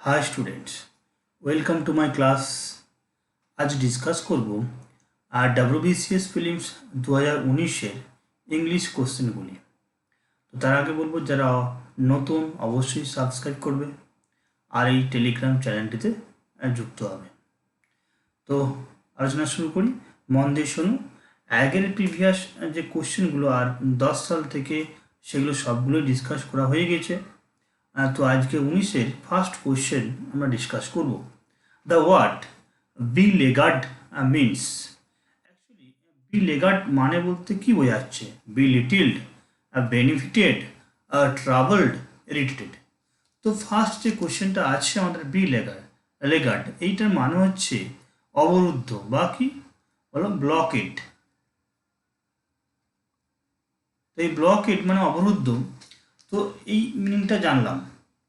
High students, welcome to my class. আজ discuss করব WBCS ফিলিমস 2019-এর English কোশ্চেনগুলি। তো তার আগে বলবো, যারা নতুন অবশ্যই সাবস্ক্রাইব করবে আর এই টেলিগ্রাম চ্যানেলটিতে যুক্ত হবে। তো আলোচনা শুরু করি, মন দিয়ে শুনুন। আগের প্রিভিয়াস যে কোশ্চেনগুলো আর 10 সাল থেকে সেগুলো সবগুলোই ডিসকাস করা হয়ে গেছে। তো আজকে 19-এর ফার্স্ট কোশ্চেন আমরা ডিসকাস করব। The word beleaguered means. Actually beleaguered মানে বলতে কি বোঝাচ্ছে? Belittled, benefited, travelled, irritated. তো ফার্স্ট যে কোশ্চেনটা আছে আমাদের বি লেগার্ড, এইটার মানে হচ্ছে অবরুদ্ধ বা কি বলো, ব্লকেড। তো এই ব্লকেড মানে অবরুদ্ধ। তো এই মিনিংটা জানলাম।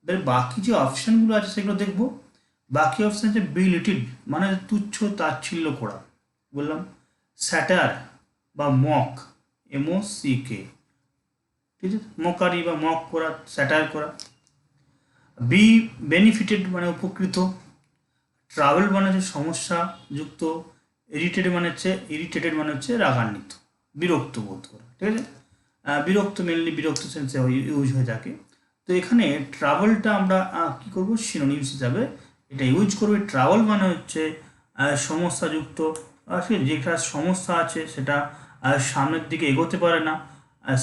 এবার বাকি যে অপশানগুলো আছে সেগুলো দেখবো। বাকি অপশান হচ্ছে বিলিটিড মানে তুচ্ছ তাচ্ছিল্য করা, বললাম। স্যাটার বা মক, MOCK, ঠিক আছে, মকারি বা মক করা, স্যাটার করা। বি বেনিফিটেড মানে উপকৃত। ট্রাভেল মানে হচ্ছে সমস্যা যুক্ত। ইরিটেটেড মানে হচ্ছে রাগান্বিত, বিরক্ত বোধ করা, ঠিক আছে। বিরক্ত মেনলি বিরক্ত সেন্সে ইউজ হয়ে থাকে। তো এখানে ট্রাভেলটা আমরা কি করব, সিনোনিমস হিসাবে এটা ইউজ করবে। ট্রাভেল মানে হচ্ছে সমস্যাযুক্ত, যেটা সমস্যা আছে সেটা সামনের দিকে এগোতে পারে না,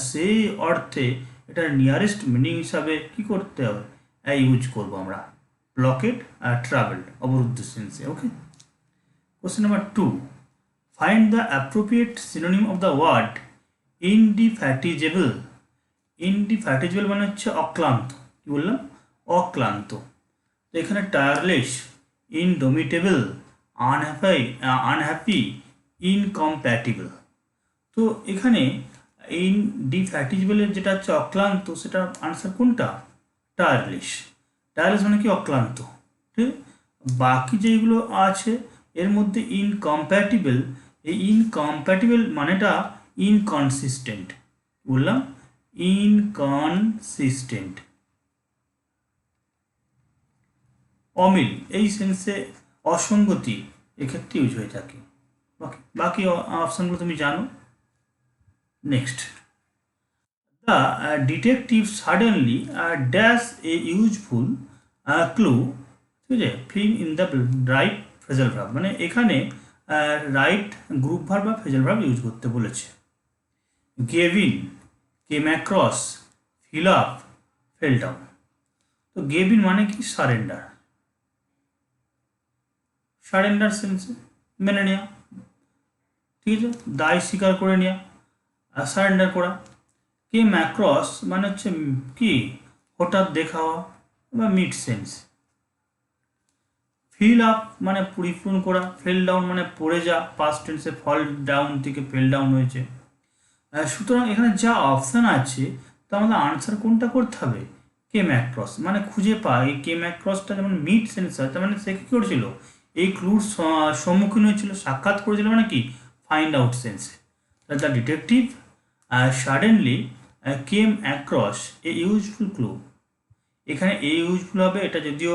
সেই অর্থে এটার নিয়ারেস্ট মিনিং হিসাবে কি করতে হবে, ইউজ করব আমরা ব্লকেড, ট্রাভেল, অবরুদ্ধ সেন্সে। Okay, question number 2, find the appropriate synonym of the word indefatigable. Indefatigable মানে হচ্ছে অক্লান্ত, কি বললাম, অক্লান্ত। তো এখানে টায়ারলেস, ইনডোমিটেবল, আনহ্যাপি, ইনকম্প্যাটিবল। তো এখানে ইনডিফ্যাটিজেবলের যেটা হচ্ছে অক্লান্ত, সেটা আনসার কোনটা? টায়ারলেস। টায়ারলেস মানে কি, অক্লান্ত, ঠিক। বাকি যেগুলো আছে এর মধ্যে ইনকম্প্যাটিবল, এই ইনকম্প্যাটিবল মানেটা ইনকনসিস্টেন্ট, বললাম, ইনকনসিস্টেন্ট, অমিল, এই সেন্সে অসঙ্গতি এক্ষেত্রে ইউজ হয়ে থাকে। বাকি অপশানগুলো তুমি জানো। Next, the detective suddenly dash a useful clue, ঠিক আছে, fill in the right phrasal verb. মানে এখানে রাইট গ্রুপ ভার্ব বা ফ্রেজাল ভার্ব ইউজ করতে বলেছে। Gave in, came across, fill up, fell down. তো গেভিন মানে কি, সারেন্ডার, সারেন্ডার সেন্সে মেনে নেওয়া, ঠিক আছে, দায় স্বীকার করে নেওয়া, সারেন্ডার করা। কেম অ্যাক্রস মানে হচ্ছে কি, হঠাৎ দেখা হওয়া বা মিড সেন্স। ফিল আপ মানে পরিপূরণ করা। ফেল ডাউন মানে পড়ে যা, পাস্ট টেন্সে ফল ডাউন থেকে ফেল ডাউন হয়েছে। সুতরাং এখানে যা অপশান আছে তা আমাদের আনসার কোনটা করতে হবে? কেম অ্যাক্রস মানে খুঁজে পায়। এই কেম অ্যাক্রসটা যেমন মিড সেন্স হয়, তার মানে সে কী করেছিল, এই ক্লুর সম্মুখীন হয়েছিল, সাক্ষাৎ করেছিল, মানে কি, ফাইন্ড আউট সেন্সে। The detective suddenly came across a useful clue. এখানে এ ইউজফুল হবে, এটা যদিও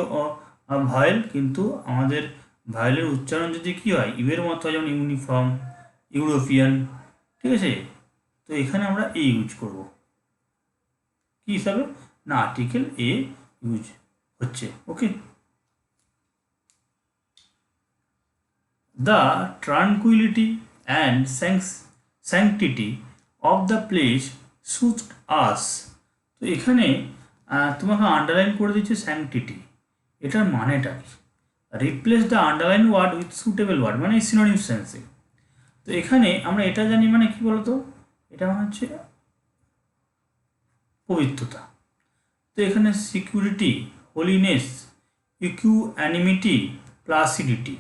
ভয়েল, কিন্তু আমাদের ভয়েলের উচ্চারণ যদি কী হয়, ইউয়ের মতো হয়, যেমন ইউনিফর্ম, ইউরোপিয়ান, ঠিক আছে। তো এখানে আমরা এ ইউজ করব কি হিসাবে, না আর্টিকেল এ ইউজ হচ্ছে। Okay, the tranquillity and sanctity of the place suit us. তো এখানে তোমাকে আন্ডারলাইন করে দিচ্ছে স্যাংটিটি, এটার মানেটা কি? Replace the underline word with suitable word, মানে সিনোনিম সেন্সে। তো এখানে আমরা এটা জানি, মানে কি বলতো, এটা হচ্ছে পবিত্রতা। তো এখানে সিকিউরিটি, হোলিনেস, ইকুয়ানিমিটি, প্লাসিডিটি।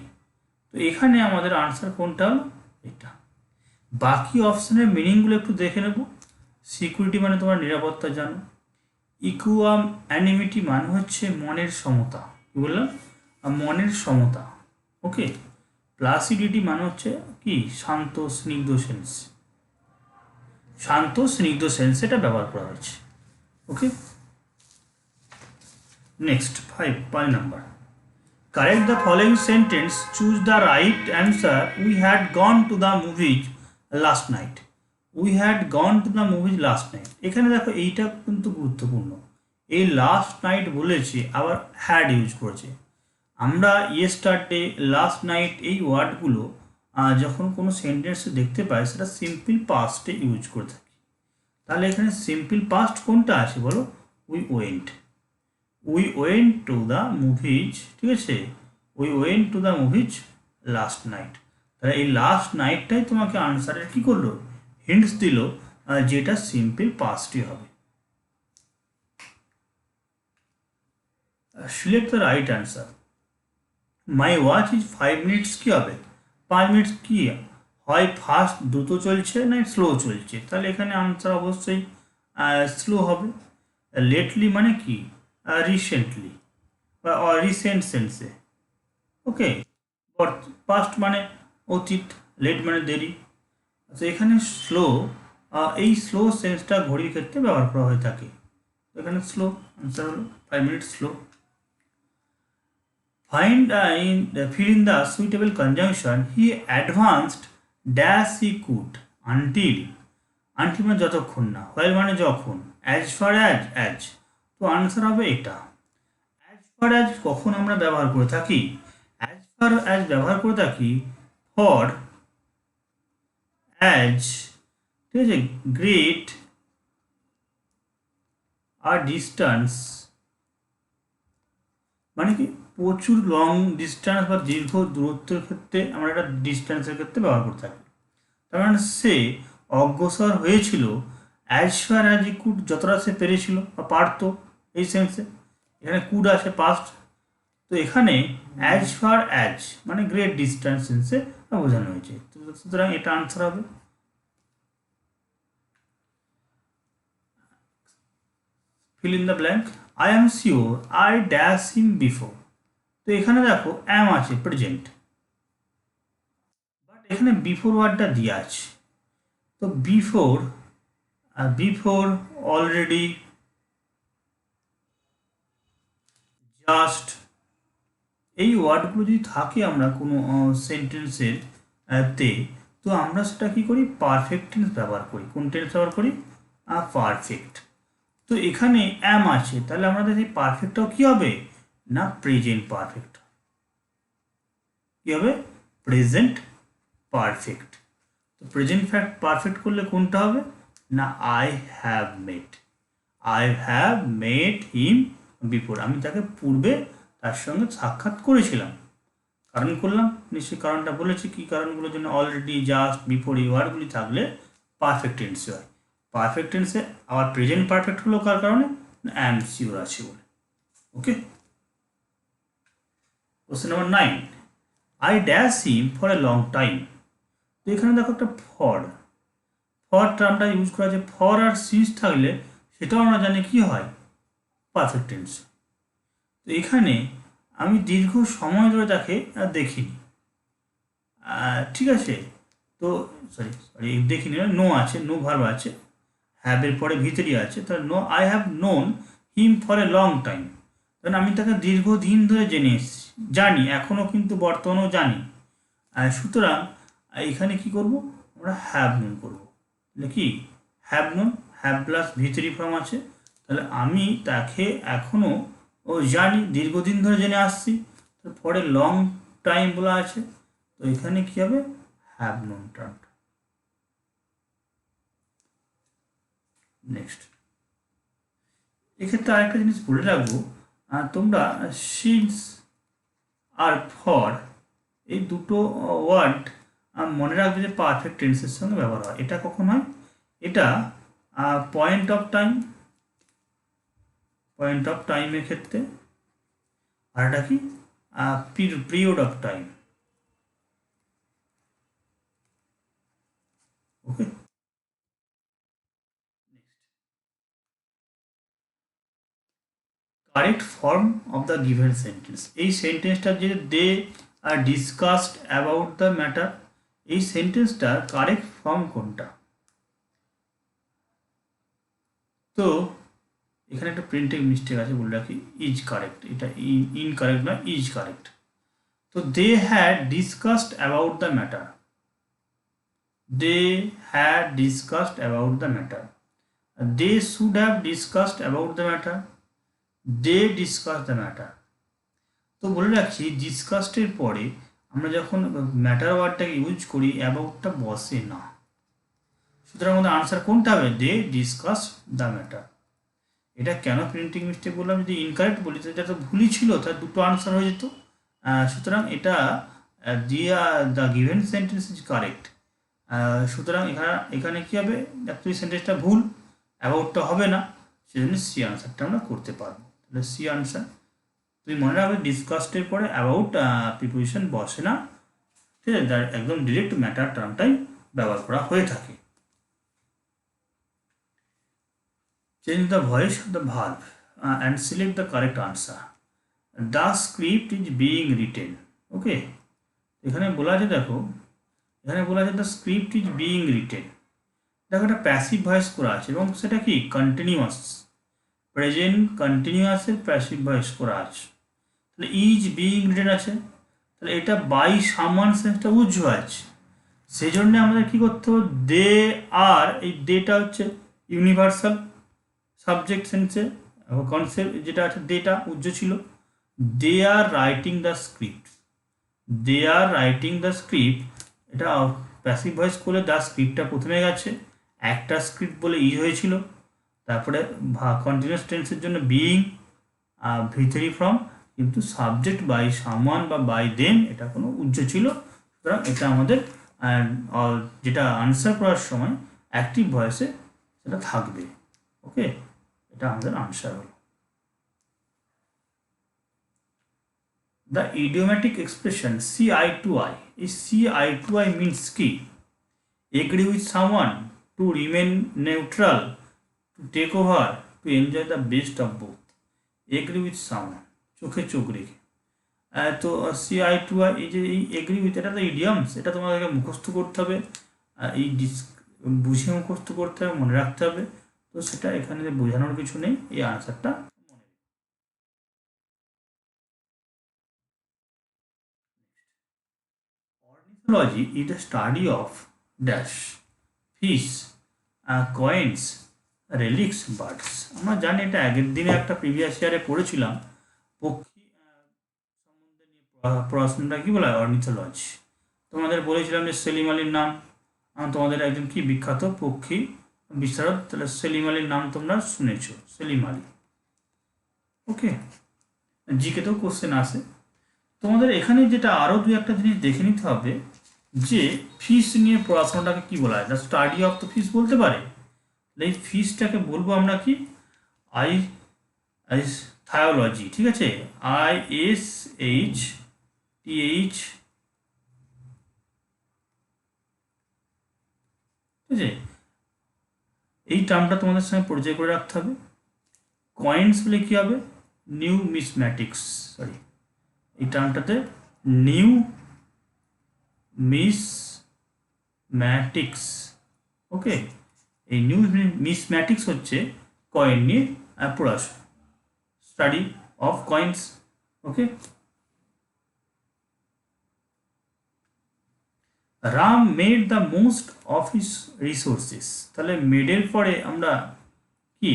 তো এখানে আমাদের আনসার কোনটা হলো, এটা। বাকি অপশানের মিনিংগুলো একটু দেখে নেব। সিকিউরিটি মানে তোমার নিরাপত্তা জানো। ইকুয়ানিমিটি মানে হচ্ছে মনের সমতা, কি বললাম, মনের সমতা। ওকে, প্লাসিডিটি মানে হচ্ছে কি, শান্ত স্নিগ্ধ সেন্স, শান্ত স্নিগ্ধ সেন্স এটা ব্যবহার করা হয়েছে। Okay, next 5 number, correct the following sentence, choose the right answer. We had gone to the movies last night. We had gone to the movies last night. এখানে দেখো এইটা কিন্তু গুরুত্বপূর্ণ, এই লাস্ট নাইট বলেছে আবার হ্যাড ইউজ করেছে। আমরা ইয়েস্টারডে, লাস্ট নাইট এই ওয়ার্ডগুলো যখন কোনো সেন্টেন্সে দেখতে পাই সেটা সিম্পল পাস্টে ইউজ করে থাকি। তাহলে এখানে সিম্পল পাস্ট কোনটা আছে বলো? We went to the movies, ঠিক আছে, we went to the movies last night. তাহলে এই লাস্ট নাইটটাই তোমাকে আনসারের কী করলো, হিন্টস দিল, যেটা সিম্পল পাস্টই হবে। Select the right answer. My watch is 5 minutes কী হবে? 5 মিনিটস কী হয়, ফাস্ট দ্রুত চলছে না স্লো চলছে? তাহলে এখানে আনসার অবশ্যই স্লো হবে। লেটলি মানে কি? রিসেন্টলি বা রিসেন্ট সেন্সে। ওকে, পাস্ট মানে অতীত, লেট মানে দেরি। তো এখানে স্লো, এই স্লো সেন্সটা ঘড়ির ক্ষেত্রে ব্যবহার করা হয়ে থাকে। এখানে স্লো আনসার হলো 5 minutes slow. Find fill in the suitable conjunction. He advanced dash he could until মানে যতক্ষণ না, while মানে যখন, as far as তো আনসার হবে এটা। as far as কখন আমরা ব্যবহার করে থাকি? as far as ব্যবহার করে থাকি for as, ঠিক আছে, great আর ডিস্টেন্স মানে কি প্রচুর লং ডিস্টেন্স বা দীর্ঘ দূরত্বের ক্ষেত্রে আমরা এটা ডিস্টেন্সের ক্ষেত্রে ব্যবহার করে থাকি। তার মানে সে অগ্রসর হয়েছিল as far as he could, যতটা সে পেরেছিল বা পারতো, এই সেন্সে। এখানে কুড আসে পাস্ট, তো এখানে অ্যাজ ফার অ্যাজ মানে গ্রেট ডিস্টেন্স সেন্সে বোঝানো হয়েছে। সুতরাং এটা আনসার হবে। fill in the blank. I am sure I dash him before. তো এখানে দেখো অ্যাম আছে প্রেজেন্ট, বাট এখানে বিফোর ওয়ার্ডটা দিয়ে আছে। তো বিফোর অলরেডি, জাস্ট, এই ওয়ার্ডগুলো যদি থাকে আমরা কোনো সেন্টেন্সের তে, তো আমরা সেটা কী করি, পারফেক্ট টেন্স ব্যবহার করি। কোন টেন্স ব্যবহার করি? পারফেক্ট। তো এখানে অ্যাম আছে, তাহলে আমাদের এই পারফেক্টটাও কী হবে না, প্রেজেন্ট পারফেক্ট। কী হবে? Present perfect. তো প্রেজেন্ট পারফেক্ট করলে কোনটা হবে না, I have met him before, আমি তাকে পূর্বে তার সঙ্গে সাক্ষাৎ করেছিলাম। কারণ করলাম, নিশ্চয়ই কারণটা বলেছি, কী কারণগুলোর জন্য? অলরেডি, জাস্ট, বিফোর এই ওয়ার্ডগুলি থাকলে পারফেক্ট টেন্সে হয়। পারফেক্ট টেন্সে আবার প্রেজেন্ট পারফেক্ট হলো কার কারণে? অ্যাম শিওর আছে বলে। Okay, question number 9, I dash him for a long time. তো এখানে দেখো একটা ফর টার্মটা ইউজ করা আছে। ফর আর সিন্স থাকলে সেটাও আমরা জানি কি হয়, পারফেক্ট টেন্স। তো এখানে আমি দীর্ঘ সময় ধরে তাকে দেখিনি, ঠিক আছে। তো সরি দেখিনি, নো আছে, নো ভার্ব আছে, হ্যাভের পরে ভিতরে আছে, তাহলে no, I have known him for a long time. কারণ আমি তাকে দীর্ঘদিন ধরে জেনে এসেছি, জানি, এখনও কিন্তু বর্তমানেও জানি। সুতরাং এখানে কি করব, আমরা হ্যাভ নোন করবো। তাহলে কি হ্যাভ নোন, হ্যাভ প্লাস ভিতরি ফর্ম আছে, তাহলে আমি তাকে এখনও জানি, দীর্ঘদিন ধরে জেনে আসছি। পরে লং টাইম বলা আছে, তো এখানে কি হবে, হ্যাভ নোন টার্মটা। নেক্সট, এক্ষেত্রে আরেকটা জিনিস বলে রাখবো, তোমরা সিন্স আর ফর এই দুটো ওয়ার্ড মনে রাখবে যে পারফেক্ট টেন্সের সঙ্গে ব্যবহার হয়। এটা কখন হয়? এটা পয়েন্ট অফ টাইমের ক্ষেত্রে, আর এটা কি period of time. Okay, correct form of the given sentence. এই সেন্টেন্সটা যে দে আর ডিসকাসড অ্যাবাউট দ্য ম্যাটার, এই সেন্টেন্সটার কারেক্ট ফর্ম কোনটা? তো এখানে একটা প্রিন্টিং মিস্টেক আছে, বলে রাখি ইজ কারেক্ট, এটা ইনকারেক্ট না, ইজ কারেক্ট। তো they had discussed about the matter, they had discussed about the matter, they should have discussed about the matter, they discuss the matter. তো বলে রাখছি ডিসকাস্টের পরে আমরা যখন ম্যাটার ওয়ার্ডটাকে ইউজ করি অ্যাবাউটটা বসে না, সুতরাং আমাদের আনসার কোনটা হবে, দে ডিসকাস দ্য ম্যাটার। এটা কেন প্রিন্টিং মিস্টেক বললাম, যদি ইনকারেক্ট বলি তো এটা তো ভুলই ছিল, তার দুটো আনসার হয়ে যেত। সুতরাং এটা the given sentence is correct. সুতরাং এখানে কী হবে, অ্যাকচুয়ালি সেন্টেন্সটা ভুল, অ্যাবাউটটা হবে না, সেজন্য সি আনসারটা আমরা করতে পারবো। তাহলে সি আনসার। তুমি মনে রাখবে ডিসকাস্টের পরে অ্যাবাউট প্রিপোজিশন বসে না, ঠিক আছে, একদম ডিরেক্ট ম্যাটার টার্মটাই ব্যবহার করা হয়ে থাকে। Change the voice of the verb and select the correct answer. The script is being written. Okay, এখানে বলা আছে, দেখো এখানে বলা আছে the script is being written. দেখো একটা প্যাসিভ ভয়েস করা আছে এবং সেটা কি কন্টিনিউয়াস, প্রেজেন্ট কন্টিনিউয়াসের প্যাসিভ ভয়েস করা আছে। তাহলে ইজ বিইং রিটেন আছে, তাহলে এটা বাই সামওয়ান সেন্সটা বুঝছো আছে, সেই জন্যে আমাদের কী করতে হবে, দে আর, এই দেটা হচ্ছে ইউনিভার্সাল সাবজেক্ট সেন্সে কনসেপ্ট যেটা আছে, দেটা উজ্জ্ব ছিল। They are writing the script, they are writing the script, এটা প্যাসিভ ভয়েস করলে দ্য স্ক্রিপ্টটা প্রথমে গেছে, একটা স্ক্রিপ্ট বলে ইজ হয়েছিল, তারপরে কন্টিনিউয়াস টেন্সের জন্য বিইং, ভিতরি ফ্রম, কিন্তু সাবজেক্ট বাই সামওয়ান বা বাই দেম এটা কোনো উজ্জ্ব ছিল, সুতরাং এটা আমাদের যেটা আনসার করার সময় অ্যাক্টিভ ভয়েসে সেটা থাকবে। ওকে, এটা আমাদের আনসার হলো। The idiomatic expression see eye to eye, এই see eye to eye means কি, agree with someone, to remain neutral, to take over, to enjoy the best of both. Agree with someone, চোখে চোখ রেখে। তো C eye to eye, এই যে এই agree with, এটা তো ইডিয়ামস, এটা তোমাদেরকে মুখস্থ করতে হবে, এই বুঝে মুখস্থ করতে হবে, মনে রাখতে হবে। তো সেটা এখানে বোঝানোর কিছু নেই, এই আনসারটা মনে। Ornithology is the study of dash, fish, coins, relics, birds. আমরা জানি এটা আগের দিনে একটা প্রিভিয়াস ইয়ারে পড়েছিলাম, পক্ষী সম্বন্ধে নিয়ে পড়াশোনাটা কী বলা হয়, অর্নিথোলজি। তোমাদের বলেছিলাম যে সেলিম আলীর নাম, তোমাদের একজন কি বিখ্যাত পক্ষী বিশারদ, তাহলে সেলিম আলীর নাম তোমরা শুনেছো, সেলিম আলী। ওকে, জিকেতেও কোশ্চেন আসে। তোমাদের এখানে যেটা আরও দু একটা জিনিস দেখে নিতে হবে, যে ফিশ নিয়ে পড়াশোনাটাকে কি বলা হয়, the study of the fish বলতে পারে। এই ফিশটাকে বলবো আমরা কি, আই থায়োলজি, ঠিক আছে, ISHTH, ঠিক আছে, এই টার্মটা তোমাদের সঙ্গে পরিচয় করে রাখতে হবে। কয়েন্স বলে কী হবে, নিউ মিসম্যাটিক্স, সরি এই টার্মটাতে নিউ মিসম্যাটিক্স। ওকে, এই নিউ মিসম্যাটিক্স হচ্ছে কয়েন নিয়ে পড়াশোনা, study of coins. Okay, Ram made the most of his resources, তাহলে মেডের পরে আমরা কি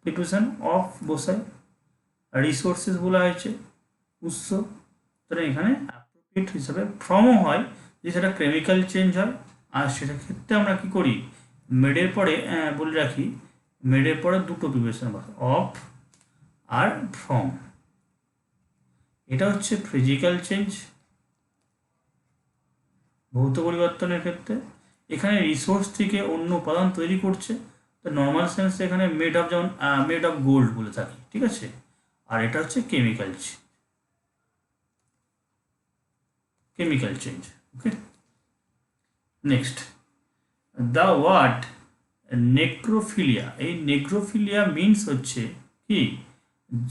প্রিপোজিশন অফ বসাই, রিসোর্সেস বলা হয়েছে উৎস, তাহলে এখানে অ্যাপ্রোপ্রিয়েট হিসাবে ফ্রমও হয়, যে সেটা কেমিক্যাল চেঞ্জ হয়, আর সেটা ক্ষেত্রে আমরা কি করি, মেডের পরে বলে রাখি, মেডের পরে দুটো প্রিপোজিশন বসে, অফ আর ফ্রম। এটা হচ্ছে ফিজিক্যাল চেঞ্জ, ভৌত পরিবর্তনের ক্ষেত্রে। এখানে রিসোর্স থেকে অন্য উপাদান তৈরি করছে, তো নর্মাল সেন্সে এখানে মেড অফ, যেমন মেড অফ গোল্ড বলে থাকি, ঠিক আছে, আর এটা হচ্ছে chemical change. Okay, next the word necrophilia, এই নেক্রোফিলিয়া মিনস হচ্ছে কি,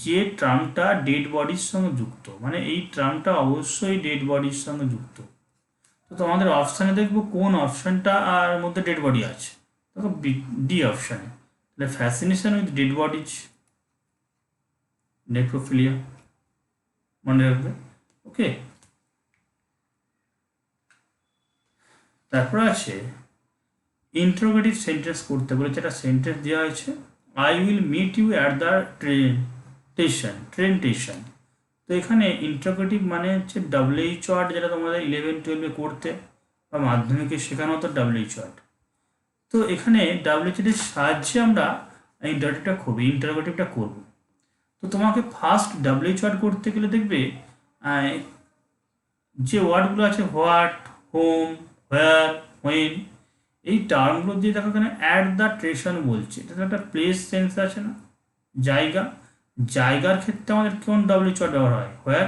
যে টার্মটা ডেড বডির সঙ্গে যুক্ত, মানে এই টার্মটা অবশ্যই ডেড বডির সঙ্গে যুক্ত। তো তোমাদের অপশানে দেখবো কোন অপশানটা আর মধ্যে ডেড বডি আছে, দেখো ডি অপশানে, তাহলে fascination with dead bodies, necrophilia, মনে রাখবে। ওকে, তারপর আছে ইন্টারোগেটিভ সেন্টেন্স করতে বলেছে, একটা সেন্টেন্স দেওয়া হয়েছে, I will meet you at the train station. তো এখানে ইন্টারোগেটিভ মানে হচ্ছে ডাব্লিউএইচ ওয়ার্ড, যেটা তোমাদের 11-12 করতে বা মাধ্যমিকে শেখানো হতো ডাব্লিউএইচ ওয়ার্ড। তো এখানে ডাব্লিউএইচ এর সাহায্যে আমরা ইন্টারোগেটিভটা করব। তো তোমাকে ফার্স্ট ডাব্লিউএইচ ওয়ার্ড করতে গেলে দেখবে যে ওয়ার্ডগুলো আছে হোয়াট, হোম, হোয়ার, হোয়েন, এই টার্মগুলো দিয়ে দেখো এখানে অ্যাট দ্য স্টেশন বলছে, এটা একটা প্লেস সেন্স আছে না, জায়গা। জায়গার ক্ষেত্রে আমাদের কোন ডাব্লিউএইচ ওয়ার্ড ব্যবহার হয়? হোয়ার।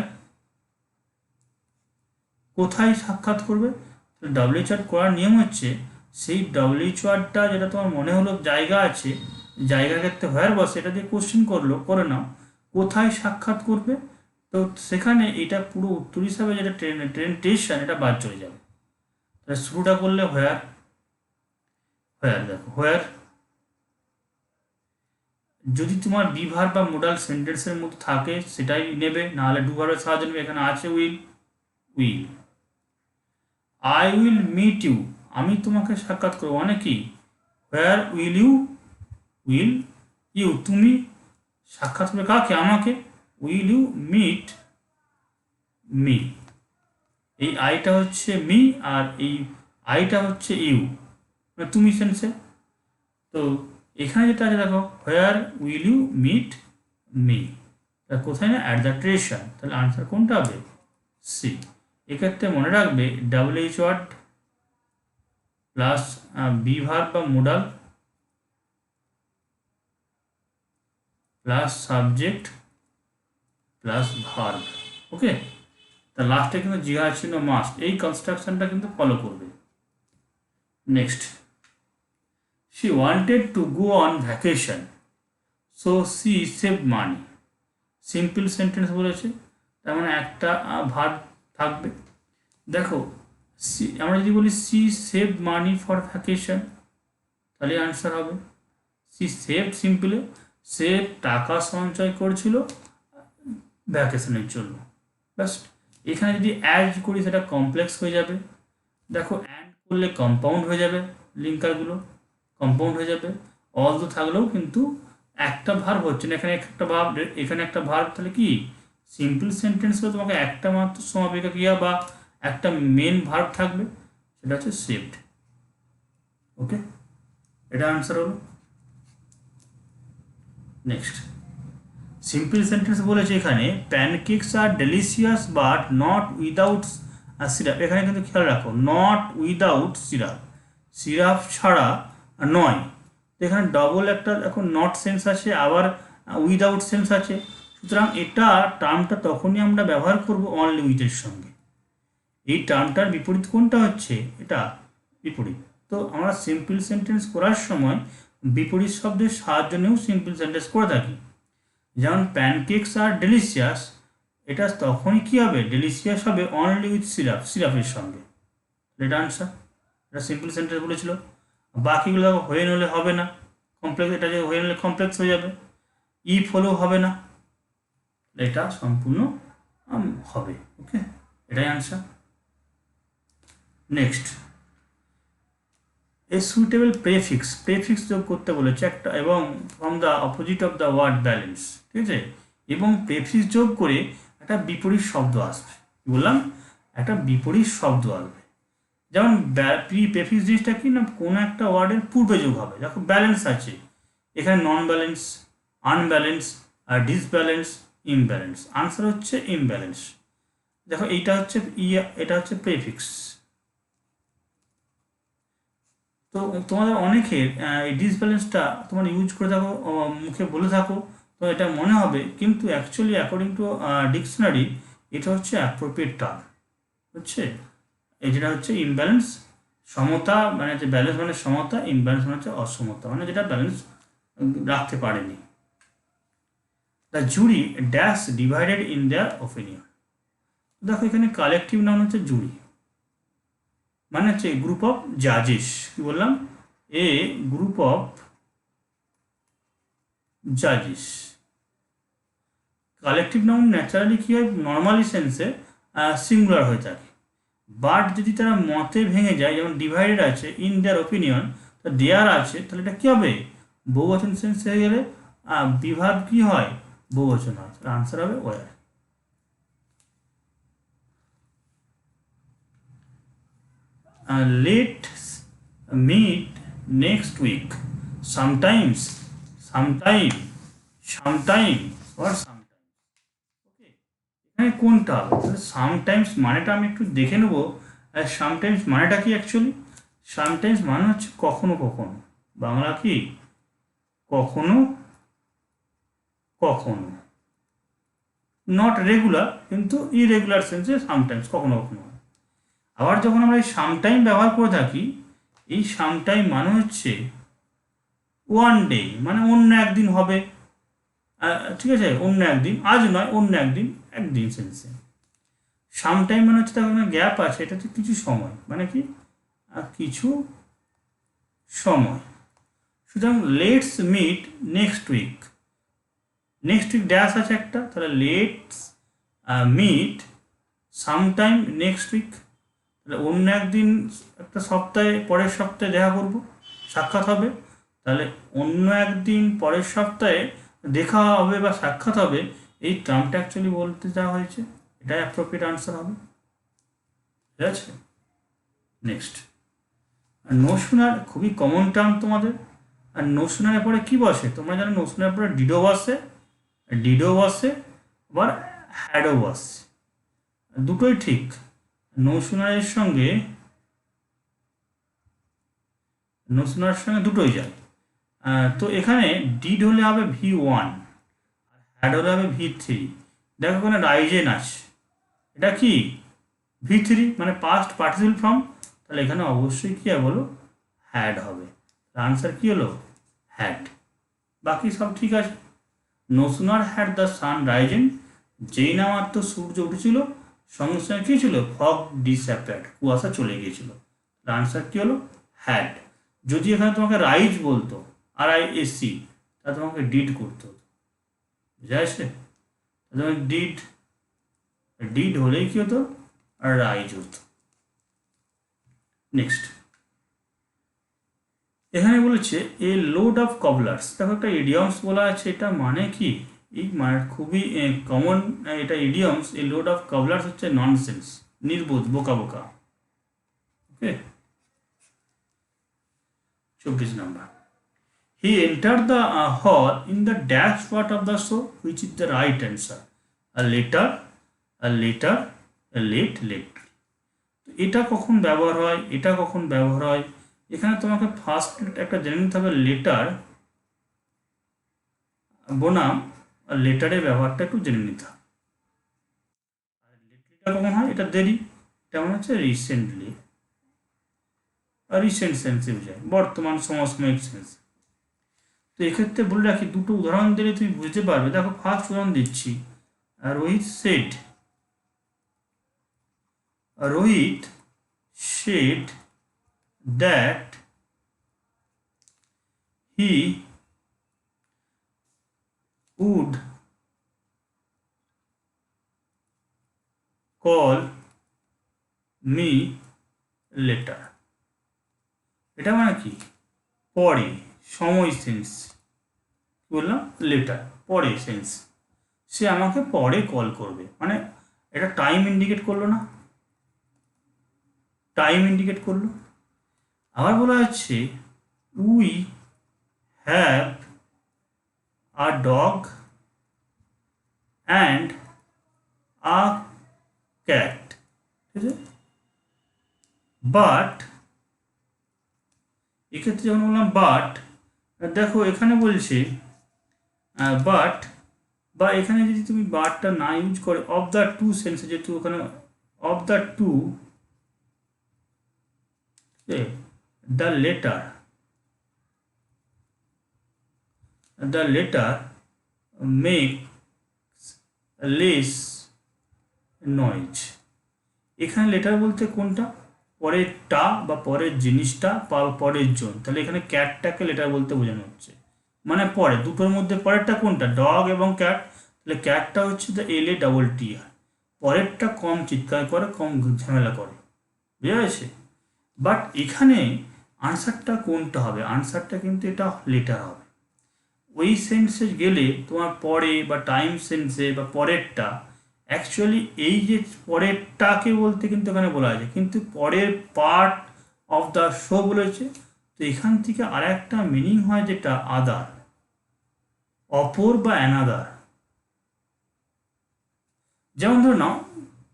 কোথায় সাক্ষাৎ করবে? ডাব্লিউএইচ ওয়ার্ড করার নিয়ম হচ্ছে সেই ডাব্লিউএইচ ওয়ার্ডটা যেটা তোমার মনে হলো জায়গা আছে, জায়গার ক্ষেত্রে হোয়ার বসে, এটা দিয়ে কোশ্চেন করে নাও কোথায় সাক্ষাৎ করবে। তো সেখানে এটা পুরো উত্তর হিসাবে যেটা ট্রেন স্টেশন, এটা বাদ চলে যাবে। তাহলে শুরুটা করলে হোয়ার, হোয়ার দেখো হোয়ার। যদি তোমার বিভার বা মোডাল সেন্টেন্সের মধ্যে থাকে সেটাই নেবে, নাহলে ডু ভার্বের সাহায্য নেবে। এখানে আছে will, will. I will meet you, আমি তোমাকে সাক্ষাৎ করবো, মানে কি? Where will you, will you, তুমি সাক্ষাৎ করবে কাকে? আমাকে। উইল ইউ মিট মি, এই আইটা হচ্ছে মি আর এই আইটা হচ্ছে ইউ, মানে তুমি সেন্সে। তো এখানে যেটা আছে দেখো where will you meet me, কোথায় না? At the station. তাহলে আনসার কোনটা হবে? সি। এক্ষেত্রে মনে রাখবে WH word plus be verb বা modal plus subject plus verb. Okay, তা লাস্টে কিন্তু জিহা চিহ্ন মাস্ট, এই কনস্ট্রাকশনটা কিন্তু ফলো করবে। Next, she wanted to go on vacation so she saved money। Simple sentence বলেছে, তার মানে একটা ভার্ব থাকবে। দেখো আমরা যদি বলি she saved money for vacation, তাহলে আনসার হবে she saved, সিম্পলে সে টাকা সঞ্চয় করেছিল ভ্যাকেশনের জন্য। ব্যাস, এখানে যদি অ্যাড করি সেটা কমপ্লেক্স হয়ে যাবে। দেখো অ্যান্ড করলে কম্পাউন্ড হয়ে যাবে, লিঙ্কারগুলো কম্পাউন্ড হয়ে যাবে। অল তো থাকলেও কিন্তু একটা ভার্ব হচ্ছে না, এখানে একটা ভার্ব, এখানে একটা ভার্ব, তাহলে কি সিম্পল সেন্টেন্স হলে তোমাকে একটা মাত্র সমাপিকা ক্রিয়া বা একটা মেন ভার্ব থাকবে, সেটা হচ্ছে সেভড। ওকে, এটা আনসার হলো। নেক্সট, সিম্পল সেন্টেন্স বলেছে এখানে pancakes are delicious but not without syrup. এখানে কিন্তু খেয়াল রাখো, নট উইদাউট সিরাপ, সিরাপ ছাড়া নয়। তো এখানে ডবল একটা এখন নট সেন্স আছে, আবার উইদাউট সেন্স আছে। সুতরাং এটা টার্মটা তখনই আমরা ব্যবহার করব অনলি উইথের সঙ্গে। এই টার্মটার বিপরীত কোনটা হচ্ছে? এটা বিপরীত। তো আমরা সিম্পল সেন্টেন্স করার সময় বিপরীত শব্দের সাহায্য নিয়েও সিম্পল সেন্টেন্স করে থাকি। যেমন প্যানকেকস আর ডেলিশিয়াস, এটা তখনই কী হবে? ডেলিশিয়াস হবে অনলি উইথ সিরাপ, সিরাপের সঙ্গে। এটা আনসার, এটা সিম্পল সেন্টেন্স বলেছিল। বাকিগুলো হয়ে নিলে হবে না, কমপ্লেক্স, এটা যে হয়ে নিলে কমপ্লেক্স হয়ে যাবে। ইফ হলেও হবে না, এটা সম্পূর্ণ হবে। ওকে, এটাই answer. Next, a suitable prefix, prefix যোগ করতে বলেছে একটা, এবং from the opposite of the word balance, ঠিক আছে? এবং প্রেফিক্স যোগ করে একটা বিপরীত শব্দ আসবে। বললাম একটা বিপরীত শব্দ আসবে। যেমন প্রেফিক্স জিনিসটা কি না, কোনো একটা ওয়ার্ডের পূর্বে যোগ হবে। দেখো ব্যালেন্স আছে, এখানে নন ব্যালেন্স, আনব্যালেন্স আর ডিসব্যালেন্স, ইমব্যালেন্স। আনসার হচ্ছে ইমব্যালেন্স। দেখো এইটা হচ্ছে এটা হচ্ছে প্রেফিক্স। তো তোমাদের অনেকের এই ডিসব্যালেন্সটা তোমার ইউজ করে থাকো, মুখে বলে থাকো, তো এটা মনে হবে, কিন্তু অ্যাকচুয়ালি অ্যাকর্ডিং টু ডিকশনারি এটা হচ্ছে অ্যাপ্রোপ্রিয়েট টার্ম। হচ্ছে এই যেটা হচ্ছে ইমব্যালেন্স, সমতা মানে হচ্ছে ব্যালেন্স মানে সমতা, ইমব্যালেন্স মানে হচ্ছে অসমতা, মানে যেটা ব্যালেন্স রাখতে পারেনি। The jury dash divided in their opinion. দেখো এখানে কালেকটিভ নাউন হচ্ছে জুরি, মানে হচ্ছে গ্রুপ অফ জাজেস। কি বললাম? এ গ্রুপ অফ জাজেস কালেকটিভ নাউন ন্যাচারালি কী হয়, নর্মালি সেন্সে সিঙ্গুলার হয়ে থাকে, বাট যদি তারা মতে ভেঙে যায়, যেমন ডিভাইডেড আছে ইন দেয়ার ওপিনিয়ন, তো দেয়ার আছে, তাহলে এটা কী হবে, বহুবচন সেন্স হয়ে গেলে বিভাগ কী হয়, বহুবচন হয়, তাহলে আনসার হবে war. Let's meet next week. Sometimes, sometime or sometime. Okay. এখানে কোনটা হবে? তাহলে সামটাইমস মানেটা আমি একটু দেখে নেব। আর সামটাইমস মানেটা কি অ্যাকচুয়ালি? সামটাইমস মানে হচ্ছে কখনো কখনো। বাংলা কি? কখনো কখনো। নট রেগুলার, কিন্তু ইরেগুলার সেন্সে সামটাইমস কখনো কখনো। আবার যখন আমরা এই সামটাইম ব্যবহার করে থাকি, এই সামটাইম মানে হচ্ছে ওয়ান ডে, মানে অন্য একদিন হবে, ঠিক আছে, অন্য একদিন, আজ নয়, অন্য একদিন, একদিন সেন্সে। সামটাইম মানে হচ্ছে তার কোনো গ্যাপ আছে, এটা হচ্ছে কিছু সময়, মানে কি কিছু সময়। সুতরাং let's meet next week, next week dash আছে একটা, তাহলে let's meet sometime next week, তাহলে অন্য একদিন, একটা সপ্তাহে, পরের সপ্তাহে দেখা করব, সাক্ষাৎ হবে, তাহলে অন্য একদিন পরের সপ্তাহে দেখা হবে বা সাক্ষাৎ হবে, এই টার্মটা অ্যাকচুয়ালি বলতে দেওয়া হয়েছে, এটাই অ্যাপ্রোপ্রিয়েট আনসার হবে, ঠিক আছে। নেক্সট, নো শুনার খুবই কমন টার্ম তোমাদের। আর নো শুনারের পরে কী বসে তোমরা জানো? নো শুনারের পরে ডিডো বসে, আবার হ্যাডও বসে, দুটোই ঠিক। নো শুনারের সঙ্গে দুটোই যায়। তো এখানে ডিড হলে হবে V1, আর হ্যাড হলে হবে V3। দেখো এখানে রাইজেন আছে, এটা কি V3, মানে পাস্ট পার্টিসিপেল ফর্ম, তাহলে এখানে অবশ্যই কী হবে বলো, হ্যাড হবে। আনসার কী হলো, হ্যাড। বাকি সব ঠিক আছে। No sooner had the sun risen, যেই না মাত্র সূর্য উঠেছিল, সঙ্গে সঙ্গে কী ছিল, ফগ ডিসঅ্যাপিয়ার্ড, কুয়াশা চলে গিয়েছিল। আনসার কী হলো, হ্যাড। যদি এখানে তোমাকে রাইজ বলতো, RISC, তা তোমাকে ডিড করতে হতো, বুঝে আসে? তোমার ডিড হলেই কী হতো, আর রাইজ হতো। নেক্সট, এখানে বলেছে এ লোড অফ কবলার্স, দেখো একটা ইডিয়মস বলা আছে, এটা মানে কি, এই মানে খুবই কমন এটা idioms. A load of cobblers হচ্ছে ননসেন্স, নির্বোধ, বোকা বোকা। Okay, 24 number, he enter the hall in the dash part of the show, which is the right answer, late. এটা কখন ব্যবহার হয়, এটা কখন ব্যবহার হয়? এখানে তোমাকে ফার্স্ট একটা জেনে নিতে হবে, লেটার বনাম লেটারের ব্যবহারটা একটু জেনে নিতে হবে। আর লেটলিটা কখন হয়, এটা দেরি, তেমন হচ্ছে রিসেন্টলি, রিসেন্ট সেন্সে বোঝায়, বর্তমান সমসাময়িক সেন্স। তো এক্ষেত্রে বলে রাখি, দুটো উদাহরণ দিলে তুমি বুঝতে পারবে। দেখো ফার্স্ট উদাহরণ দিচ্ছি, Rohit said that he would call me later. এটা মানে কি, পরে, সময় সেন্স, বললাম লেটার, পরে সেন্স, সে আমাকে পরে কল করবে, মানে এটা টাইম ইন্ডিকেট করলো না, টাইম ইন্ডিকেট করলো। আবার বলা হচ্ছে we have a dog and a cat, ঠিক আছে। বাট, এক্ষেত্রে যখন বললাম বাট, দেখো এখানে বলছে বাট, বা এখানে যদি তুমি বাটটা না ইউজ করে, অফ দ্য টু সেন্সে, যেহেতু ওখানে of the to, the letter makes less noise. এখানে লেটার বলতে কোনটা, পরেরটা বা পরের জিনিসটা বা পরের জন, তাহলে এখানে ক্যাটটাকে লেটার বলতে বোঝানো হচ্ছে, মানে পরে, দুটোর মধ্যে পরেরটা কোনটা, ডগ এবং ক্যাট, তাহলে ক্যাটটা হচ্ছে দ্য LATTR, পরেরটা কম চিৎকার করে, কম ঝামেলা করে, বুঝা গেছে? বাট এখানে আনসারটা কোনটা হবে? আনসারটা কিন্তু এটা লেটার হবে। ওই সেন্সে গেলে তোমার পরে বা টাইম সেন্সে বা পরেরটা, অ্যাকচুয়ালি এই যে পরেরটাকে বলতে কিন্তু এখানে বলা হয়েছে, কিন্তু পরের পার্ট অফ দ্য শো বলেছে। তো এখান থেকে আর একটা মিনিং হয় যেটা আদার, অপর বা অ্যানাদার। যেমন ধরে নাও,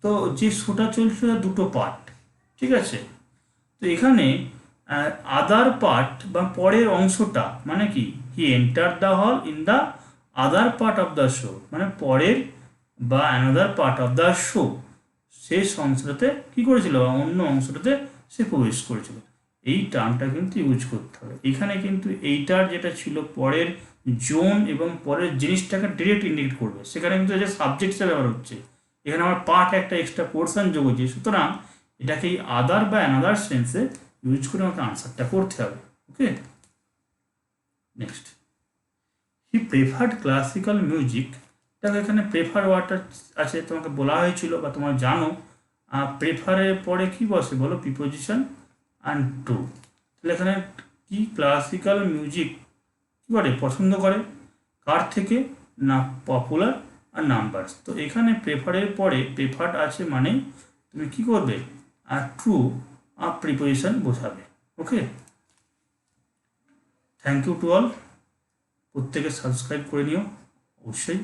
তো যে শোটা চলছিল দুটো পার্ট, ঠিক আছে? তো এখানে আদার পার্ট বা পরের অংশটা মানে কি, হি enter the hall in the other part of the show, মানে পরের বা another part of the show, শেষ অংশটাতে কী করেছিল বা অন্য অংশটাতে সে প্রবেশ করেছিল। এই টার্মটা কিন্তু ইউজ করতে হবে এখানে। কিন্তু এইটার যেটা ছিল পরের জোন এবং পরের জিনিসটাকে ডিরেক্ট ইন্ডিকেট করবে, সেখানে কিন্তু যে সাবজেক্ট হিসাবে ব্যবহার হচ্ছে, এখানে আমার পার্ট একটা এক্সট্রা পোর্শন যোগ হচ্ছে। সুতরাং এটাকে এই আদার বা অ্যানাদার সেন্সে ইউজ করে আমাকে আনসারটা করতে হবে। ওকে, নেক্সট, হি প্রেফার্ড ক্লাসিক্যাল মিউজিক। দেখো এখানে প্রেফার ওয়ার্ডটা আছে, তোমাকে বলা হয়েছিল বা তোমরা জানো প্রেফারের পরে কি বসে বলো? Preposition and to. তাহলে এখানে কি ক্লাসিক্যাল মিউজিক কী করে পছন্দ করে? কার থেকে? না পপুলার আর নাম্বারস। তো এখানে প্রেফারের পরে প্রেফার্ড আছে মানে তুমি কি করবে? আর ট্রু আর প্রিপোজিশন বোঝাবে। ওকে, থ্যাংক ইউ টু অল। প্রত্যেকে সাবস্ক্রাইব করে নিও অবশ্যই।